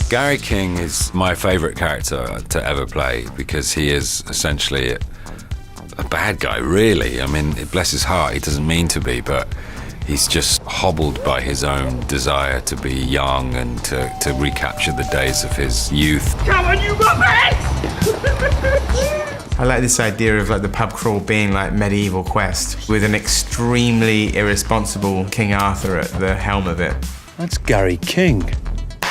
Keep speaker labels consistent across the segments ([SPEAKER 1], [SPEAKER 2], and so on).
[SPEAKER 1] Gary King is my favourite character to ever play because he is essentially a bad guy, really. I mean, bless his heart, he doesn't mean to be, but he's just hobbled by his own desire to be young and to recapture the days of his youth.
[SPEAKER 2] Come on, you muppets!
[SPEAKER 3] I like this idea of like the pub crawl being like medieval quest with an extremely irresponsible King Arthur at the helm of it.
[SPEAKER 4] That's Gary King.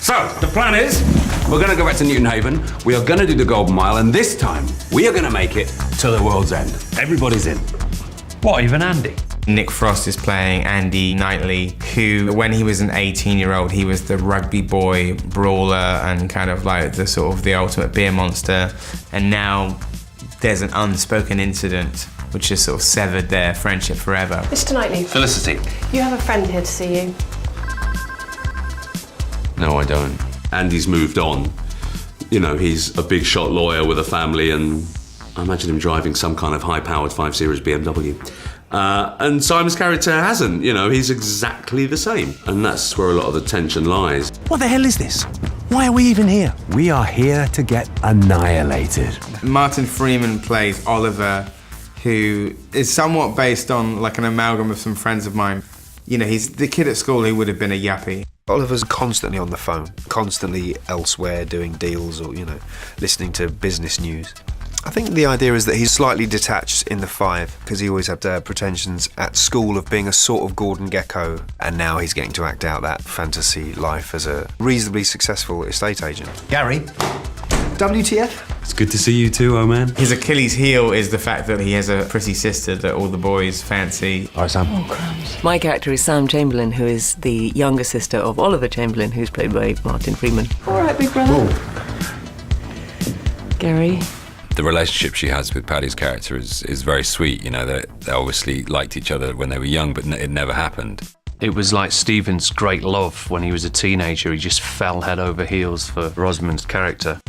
[SPEAKER 5] So, the plan is, we're going to go back to Newton Haven, we are going to do the Golden Mile, and this time, we are going to make it to the world's end. Everybody's in.
[SPEAKER 4] What, even Andy?
[SPEAKER 3] Nick Frost is playing Andy Knightley, who, when he was an 18-year-old, he was the rugby boy brawler and kind of like the ultimate beer monster. And now there's an unspoken incident which has sort of severed their friendship forever.
[SPEAKER 6] Mr. Knightley.
[SPEAKER 5] Felicity.
[SPEAKER 6] You have a friend here to see you.
[SPEAKER 5] No, I don't. Andy's moved on. You know, he's a big shot lawyer with a family, and I imagine him driving some kind of high-powered 5 Series BMW. And Simon's character hasn't, you know, he's exactly the same. And that's where a lot of the tension lies.
[SPEAKER 7] What the hell is this? Why are we even here?
[SPEAKER 8] We are here to get annihilated.
[SPEAKER 3] Martin Freeman plays Oliver, who is somewhat based on like an amalgam of some friends of mine. You know, he's the kid at school who would have been a yuppie.
[SPEAKER 9] Oliver's constantly on the phone, constantly elsewhere doing deals or, you know, listening to business news. I think the idea is that he's slightly detached in the 5 because he always had pretensions at school of being a sort of Gordon Gekko, and now he's getting to act out that fantasy life as a reasonably successful estate agent.
[SPEAKER 7] Gary, WTF?
[SPEAKER 5] It's good to see you too, oh man.
[SPEAKER 3] His Achilles heel is the fact that he has a pretty sister that all the boys fancy.
[SPEAKER 8] All right, Sam.
[SPEAKER 6] Oh, crumbs.
[SPEAKER 10] My character is Sam Chamberlain, who is the younger sister of Oliver Chamberlain, who's played by Martin Freeman.
[SPEAKER 6] All right, big brother. Gary.
[SPEAKER 1] The relationship she has with Paddy's character is very sweet. You know, they obviously liked each other when they were young, but it never happened.
[SPEAKER 4] It was like Stephen's great love when he was a teenager. He just fell head over heels for Rosamund's character.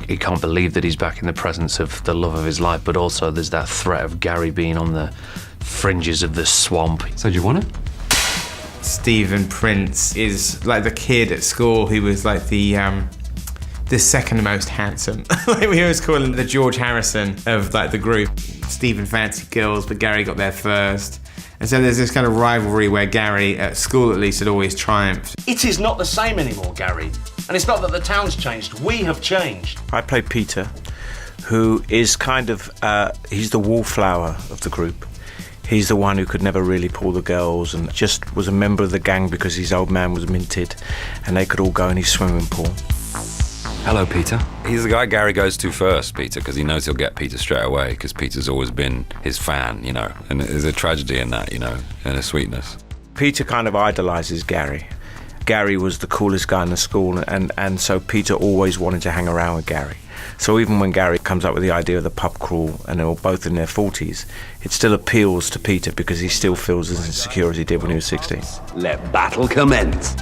[SPEAKER 4] He can't believe that he's back in the presence of the love of his life, but also there's that threat of Gary being on the fringes of the swamp.
[SPEAKER 5] So do you want it?
[SPEAKER 3] Stephen Prince is like the kid at school who was like the second most handsome. Like we always call him the George Harrison of like the group. Stephen fancied girls, but Gary got there first. And so there's this kind of rivalry where Gary, at school at least, had always triumphed.
[SPEAKER 2] It is not the same anymore, Gary. And it's not that the town's changed, we have changed.
[SPEAKER 11] I play Peter, who is kind of, he's the wallflower of the group. He's the one who could never really pull the girls and just was a member of the gang because his old man was minted and they could all go in his swimming pool.
[SPEAKER 1] Hello, Peter. He's the guy Gary goes to first, Peter, because he knows he'll get Peter straight away, because Peter's always been his fan, you know. And there's a tragedy in that, you know, and a sweetness.
[SPEAKER 11] Peter kind of idolises Gary. Gary was the coolest guy in the school, and so Peter always wanted to hang around with Gary. So even when Gary comes up with the idea of the pub crawl, and they're all both in their 40s, it still appeals to Peter because he still feels as insecure as he did when he was 16.
[SPEAKER 5] Let battle commence.